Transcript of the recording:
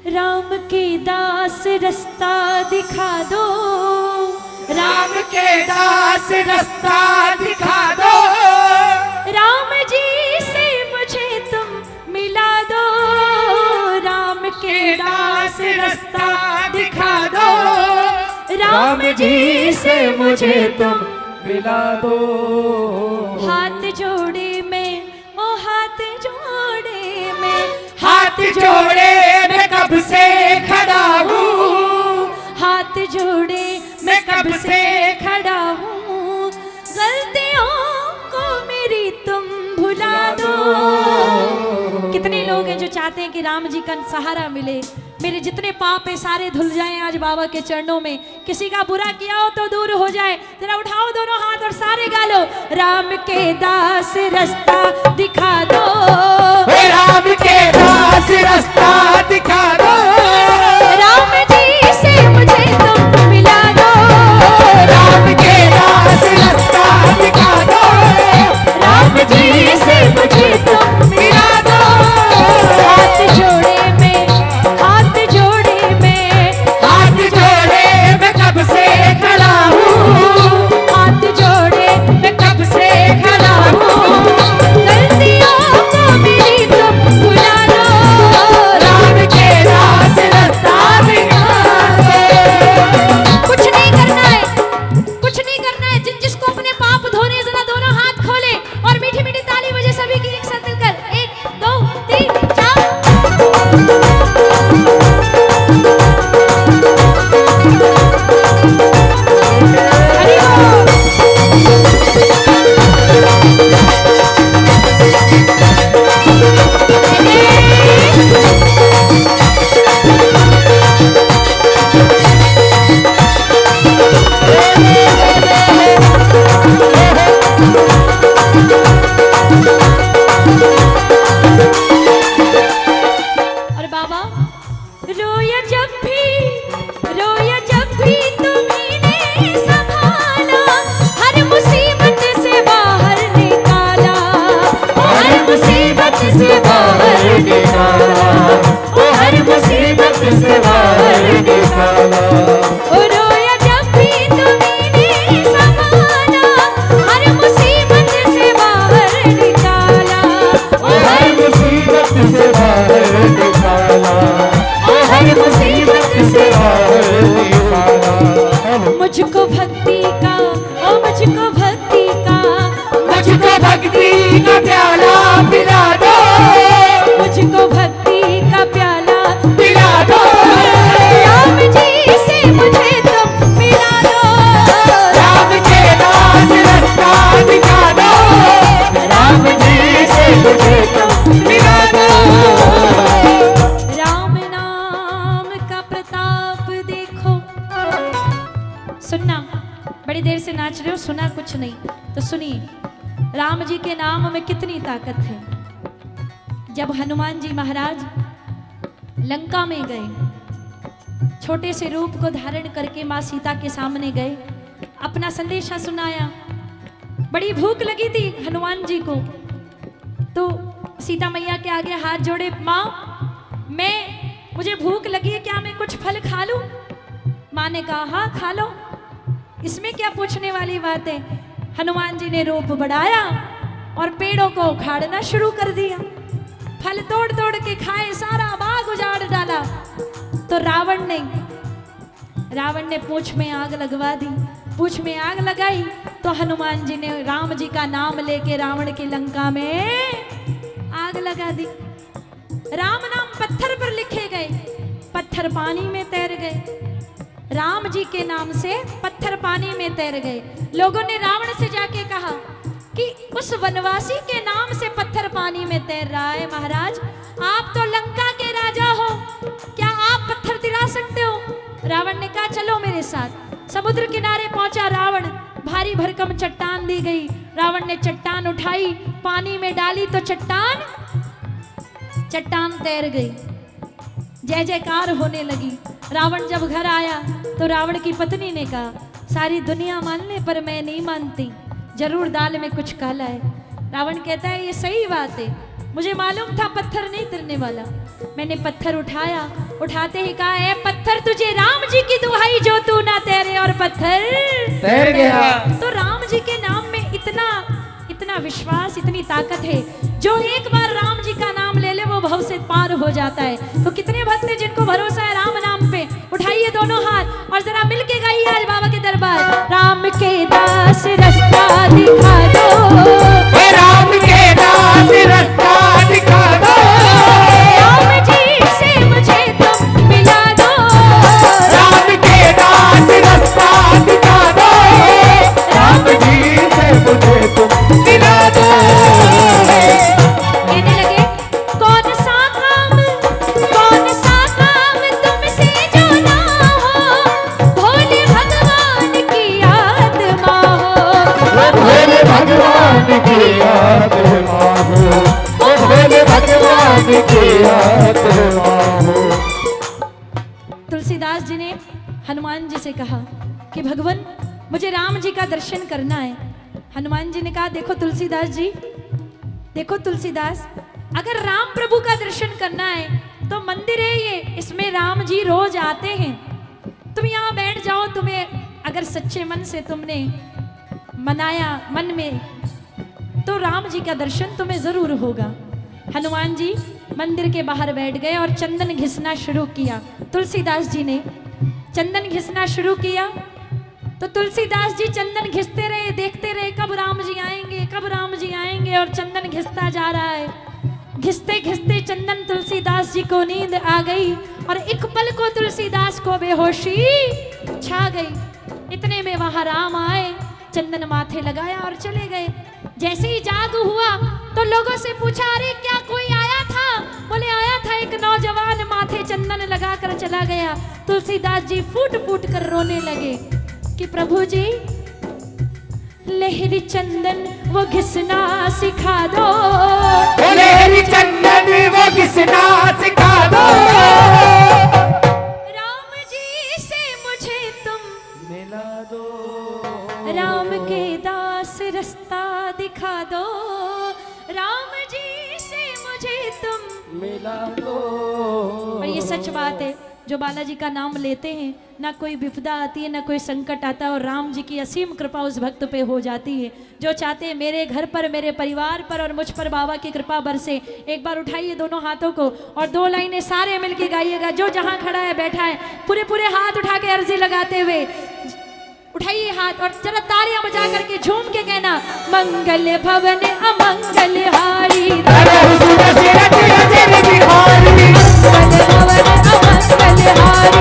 राम के दास रास्ता दिखा दो, राम के दास रास्ता दिखा दो, राम जी से मुझे तुम मिला दो। राम के दास रास्ता दिखा दो, राम जी से मुझे तुम मिला दो। हाथ जोड़े मैं, ओ हाथ जोड़े मैं, हाथ जोड़े मैं कब से खड़ा हूँ, हाथ जोड़े मैं कब से खड़ा हूँ। गलतियों को मेरी तुम भुला दो। कितने लोग हैं जो चाहते हैं कि राम जी का सहारा मिले, मेरे जितने पाप है सारे धुल जाएं आज बाबा के चरणों में। किसी का बुरा किया हो तो दूर हो जाए। जरा उठाओ दोनों हाथ और सारे गा लो, राम के दास रास्ता दिखा दो, राम के दास रास्ता दिखा दो, राम जी से मुझे तुम मिला दो। राम के दास रास्ता दिखा दो, राम जी से मुझे तुम मिला दो। हाथ जोड़े मैं, हाथ जोड़े मैं, हाथ जोड़े मैं कब से खड़ा हूँ, हाथ जोड़े मैं कब से खड़ा हूँ। गलतियों को मेरी तुम भुला दो। राम के दास रास्ता दिखा दो। कुछ नहीं करना है, कुछ नहीं करना है। जिसको अपने पाप धोने, जरा दोनों हाथ खोले और मीठी मीठी ताली बजे सभी की एक साथ मिलकर। 1 2 3 4। हरि बोल। और बाबा रोया जब भी तुम्ही ने संभाला, हर मुसीबत से बाहर निकाला, हर मुसीबत से बाहर निकाला, हर मुसीबत से बाहर निकाला। रोया जब भी तुम्ही ने संभाला, हर मुसीबत से बाहर निकाला, हर मुसीबत से बाहर निकाला, हर मुसीबत से बाहर निकाला। मुझको भक्ति का, ओ मुझको भक्ति का, मुझको भक्ति का प्याला पिला दो, मुझको भक्ति का प्याला पिला दो। राम जी से मुझे तुम मिला दो। राम के दास रास्ता दिखा दो, राम जी से मुझे तुम मिला दो। राम नाम का प्रताप देखो। सुनना, बड़ी देर से नाच रहे हो, सुना कुछ नहीं तो सुनिए। राम जी के नाम में कितनी ताकत है। जब हनुमान जी महाराज लंका में गए, छोटे से रूप को धारण करके माँ सीता के सामने गए, अपना संदेशा सुनाया। बड़ी भूख लगी थी हनुमान जी को, तो सीता मैया के आगे हाथ जोड़े, माँ मुझे भूख लगी है, क्या मैं कुछ फल खा लूं? माँ ने कहा हाँ खा लो, इसमें क्या पूछने वाली बात है। हनुमान जी ने रूप बढ़ाया और पेड़ों को उखाड़ना शुरू कर दिया, फल तोड़ तोड़ के खाए, सारा बाग उजाड़ डाला। तो रावण ने पूंछ में आग लगवा दी। पूंछ में आग लगाई तो हनुमान जी ने राम जी का नाम लेके रावण की लंका में आग लगा दी। राम नाम पत्थर पर लिखे गए, पत्थर पानी में तैर गए। राम जी के नाम से पत्थर पानी में तैर गए। लोगों ने रावण से जाके कहा कि उस वनवासी के नाम से पत्थर पानी में तैर रहा है। महाराज आप तो लंका के राजा हो, क्या आप पत्थर तिरा सकते हो? रावण ने कहा चलो मेरे साथ। समुद्र किनारे पहुंचा रावण, भारी भरकम चट्टान दी गई। रावण ने चट्टान उठाई, पानी में डाली तो चट्टान तैर गई। जय जयकार होने लगी। रावण जब घर आया तो रावण की पत्नी ने कहा, सारी दुनिया मान ले पर मैं नहीं मानती, जरूर दाल में कुछ काला है। रावण कहता है ये सही बात है, मुझे मालूम था पत्थर नहीं तिरने वाला। मैंने पत्थर उठाया, उठाते ही कहा, है पत्थर तुझे राम जी की दुहाई जो तू ना तैरे, और पत्थर तैर गया। तो राम जी के नाम में इतना इतना विश्वास, इतनी ताकत है, जो एक बार राम जी का नाम ले ले वो भव से पार हो जाता है। तो कितने भक्त हैं जिनको भरोसा है राम नाम पे, उठाइए दोनों हाथ और जरा मिलके गाइए आज बाबा के दरबार। राम के दास रास्ता दिखा दो, राम के दास रास्ता दिखा दो, राम जी से मुझे तुम मिला दो, राम के दास रास्ता दिखा दो, राम जी से मुझे तुम मिला दो। कहने लगे, कौन सा काम तुमसे जो ना हो, भोले भगवान की आत्मा हो, भोले भगवान की आत्मा हो, भोले भगवान की आत्मा हो। तुलसीदास जी ने हनुमान जी से कहा कि भगवान मुझे राम जी का दर्शन करना है। हनुमान जी ने कहा, देखो तुलसीदास जी, देखो तुलसीदास, अगर राम प्रभु का दर्शन करना है तो मंदिर है ये, इसमें राम जी रोज आते हैं, तुम यहाँ बैठ जाओ, तुम्हें अगर सच्चे मन से तुमने मनाया मन में तो राम जी का दर्शन तुम्हें जरूर होगा। हनुमान जी मंदिर के बाहर बैठ गए और चंदन घिसना शुरू किया। तुलसीदास जी ने चंदन घिसना शुरू किया तो तुलसीदास जी चंदन घिसते रहे, देखते रहे कब राम जी आएंगे, कब राम जी आएंगे, और चंदन घिसता जा रहा है। घिसते घिसते चंदन तुलसीदास जी को नींद आ गई और एक पल को तुलसीदास को बेहोशी छा गई। इतने में वहां राम आए, चंदन माथे लगाया और चले गए। जैसे ही जाग हुआ तो लोगों से पूछा, अरे क्या कोई आया था? बोले आया था एक नौजवान, माथे चंदन लगाकर चला गया। तुलसीदास जी फूट फूट कर रोने लगे कि प्रभु जी लहरी चंदन वो घिसना सिखा दो, लहरी चंदन वो घिसना सिखा दो, राम जी से मुझे तुम मिला दो, राम के दास रास्ता दिखा दो, राम जी से मुझे तुम मिला दो। और ये सच बात है, जो बालाजी का नाम लेते हैं ना कोई विपदा आती है, ना कोई संकट आता है, और राम जी की असीम कृपा उस भक्त पे हो जाती है। जो चाहते हैं मेरे घर पर, मेरे परिवार पर और मुझ पर बाबा की कृपा बरसे, एक बार उठाइए दोनों हाथों को और दो लाइनें सारे मिलके गाइएगा। जो जहां खड़ा है बैठा है, पूरे पूरे हाथ उठा के अर्जी लगाते हुए उठाइए हाथ और जरा तालियां बजा करके झूम के कहना, मंगल भवन अमंगल हारी, मंगल भवन अमंगल हारी।